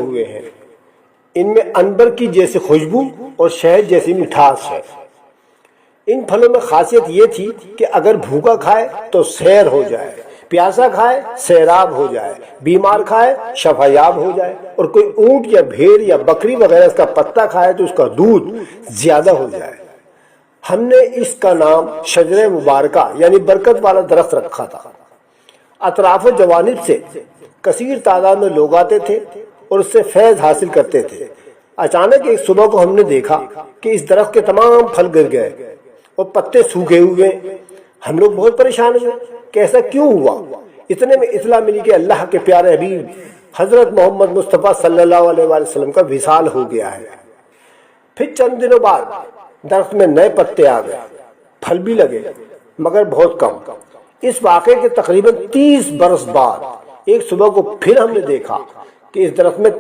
ہوئے ہیں، ان میں عنبر کی جیسی خوشبو اور شہد جیسی مٹھاس ہے۔ ان پھلوں میں خاصیت یہ تھی کہ اگر بھوکا کھائے تو سیر ہو جائے، پیاسا کھائے سیراب ہو جائے، بیمار کھائے شفایاب ہو جائے، اور کوئی اونٹ یا بھیڑ یا بکری وغیرہ اس کا پتا کھائے تو اس کا دودھ زیادہ ہو جائے۔ ہم نے اس کا نام شجر مبارکہ یعنی برکت والا درخت رکھا تھا۔ اطراف و جوانب سے کثیر تعداد میں لوگ آتے تھے اور اس سے فیض حاصل کرتے تھے۔ اچانک ایک صبح کو ہم نے دیکھا کہ اس درخت کے تمام پھل گر گئے اور پتے سوکھے ہوئے۔ ہم لوگ بہت پریشان ہوئے کہ ایسا کیوں ہوا۔ اتنے میں اطلاع ملی کہ اللہ کے پیارے حبیب حضرت محمد مصطفیٰ صلی اللہ علیہ وآلہ وسلم کا وصال ہو گیا ہے۔ پھر چند دنوں بعد درخت میں نئے پتے آ گئے، پھل بھی لگے مگر بہت کم۔ اس واقعے کے تقریباً 30 برس بعد ایک صبح کو پھر ہم نے دیکھا کہ اس درخت میں